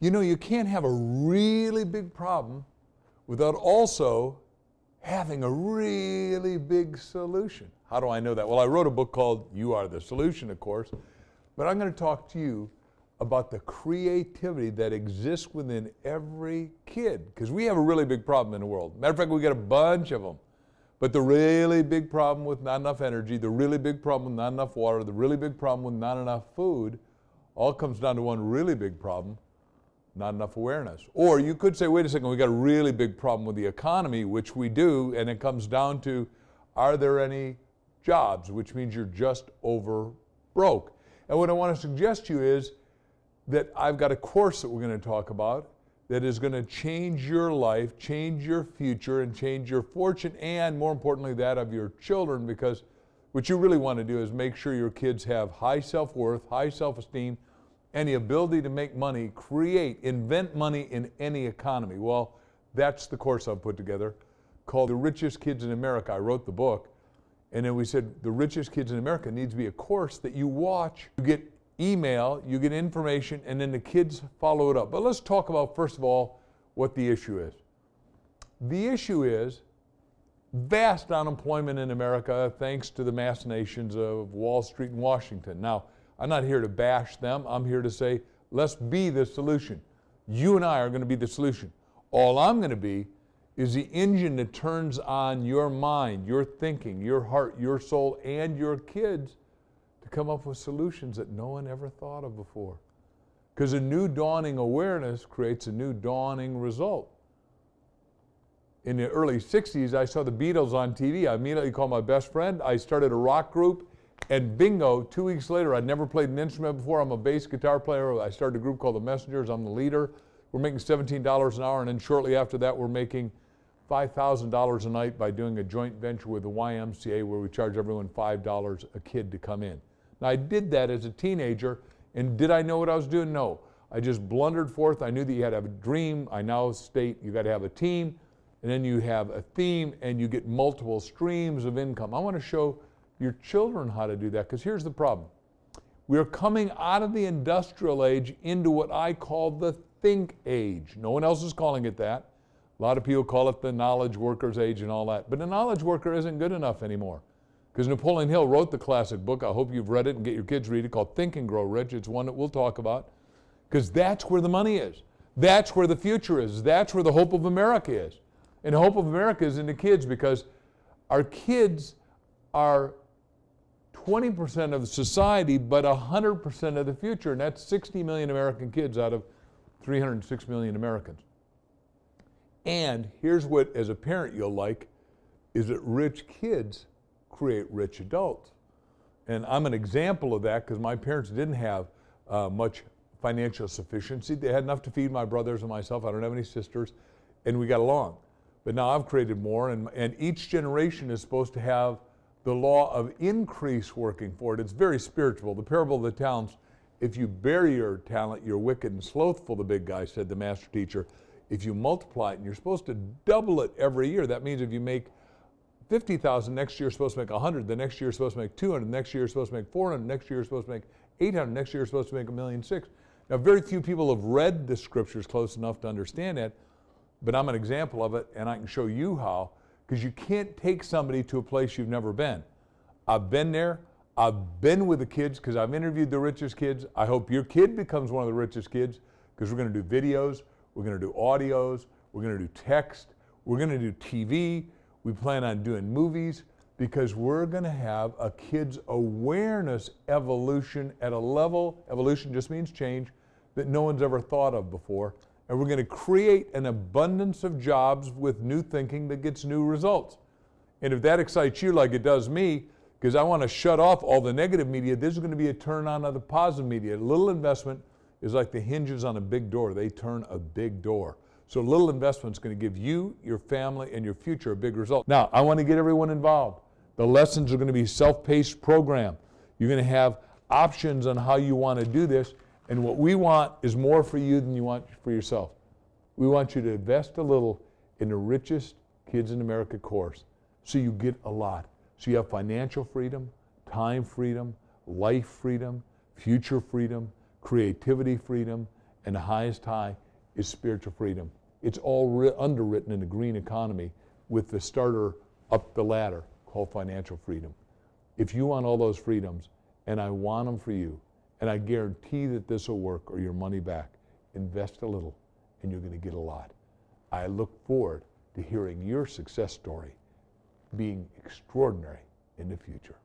You know, you can't have a really big problem without also having a really big solution. How do I know that? Well, I wrote a book called You Are the Solution, of course, but I'm going to talk to you about the creativity that exists within every kid, because we have a really big problem in the world. Matter of fact, we got a bunch of them. But the really big problem with not enough energy, the really big problem with not enough water, the really big problem with not enough food, all comes down to one really big problem: not enough awareness. Or you could say, wait a second, we got a really big problem with the economy, which we do, and it comes down to, are there any jobs, which means you're just over broke. And what I want to suggest to you is that I've got a course that we're going to talk about that is going to change your life, change your future, and change your fortune, and more importantly, that of your children, because what you really want to do is make sure your kids have high self-worth, high self-esteem, and the ability to make money, create, invent money in any economy. Well, that's the course I've put together called The Richest Kids in America. I wrote the book, and then we said the Richest Kids in America needs to be a course that you watch, you get email, you get information, and then the kids follow it up. But let's talk about, first of all, what the issue is. The issue is vast unemployment in America thanks to the machinations of Wall Street and Washington. Now, I'm not here to bash them. I'm here to say, let's be the solution. You and I are going to be the solution. All I'm going to be is the engine that turns on your mind, your thinking, your heart, your soul, and your kids to come up with solutions that no one ever thought of before. Because a new dawning awareness creates a new dawning result. In the early 60s, I saw the Beatles on TV. I immediately called my best friend. I started a rock group, and bingo, 2 weeks later, I'd never played an instrument before. I'm a bass guitar player. I started a group called the Messengers. I'm the leader. We're making $17 an hour, and then shortly after that, we're making $5,000 a night by doing a joint venture with the YMCA where we charge everyone $5 a kid to come in. Now, I did that as a teenager, and did I know what I was doing? No. I just blundered forth. I knew that you had to have a dream. I now state you got to have a team, and then you have a theme, and you get multiple streams of income. I want to show your children how to do that, because here's the problem. We're coming out of the industrial age into what I call the think age. No one else is calling it that. A lot of people call it the knowledge worker's age and all that. But the knowledge worker isn't good enough anymore. Because Napoleon Hill wrote the classic book. I hope you've read it and get your kids read it, called Think and Grow Rich. It's one that we'll talk about. Because that's where the money is. That's where the future is. That's where the hope of America is. And the hope of America is in the kids, because our kids are 20% of society, but 100% of the future. And that's 60 million American kids out of 306 million Americans. And here's what, as a parent, you'll like, is that rich kids create rich adults. And I'm an example of that, because my parents didn't have much financial sufficiency. They had enough to feed my brothers and myself. I don't have any sisters, and we got along. But now I've created more, and each generation is supposed to have the law of increase working for it. It's very spiritual. The parable of the talents: if you bury your talent, you're wicked and slothful, the big guy said, the master teacher. If you multiply it, and you're supposed to double it every year. That means if you make 50,000, next year you're supposed to make 100, the next year you're supposed to make 200, next year you're supposed to make 400, next year you're supposed to make 800, next year you're supposed to make 1,600,000. Now, very few people have read the scriptures close enough to understand that, but I'm an example of it, and I can show you how, because you can't take somebody to a place you've never been. I've been there. I've been with the kids, because I've interviewed the richest kids. I hope your kid becomes one of the richest kids, because we're going to do videos, we're going to do audios, we're going to do text, we're going to do TV, we plan on doing movies, because we're going to have a kid's awareness evolution at a level, evolution just means change, that no one's ever thought of before. And we're going to create an abundance of jobs with new thinking that gets new results. And if that excites you like it does me, because I want to shut off all the negative media, this is going to be a turn on of the positive media. A little investment is like the hinges on a big door. They turn a big door. So a little investment is going to give you, your family, and your future a big result. Now, I want to get everyone involved. The lessons are going to be self-paced program. You're going to have options on how you want to do this. And what we want is more for you than you want for yourself. We want you to invest a little in the Richest Kids in America course, so you get a lot. So you have financial freedom, time freedom, life freedom, future freedom, creativity freedom, And the highest high is spiritual freedom. It's all underwritten in the green economy with the starter up the ladder called financial freedom. If you want all those freedoms, and I want them for you, and I guarantee that this will work or your money back, invest a little and you're going to get a lot. I look forward to hearing your success story being extraordinary in the future.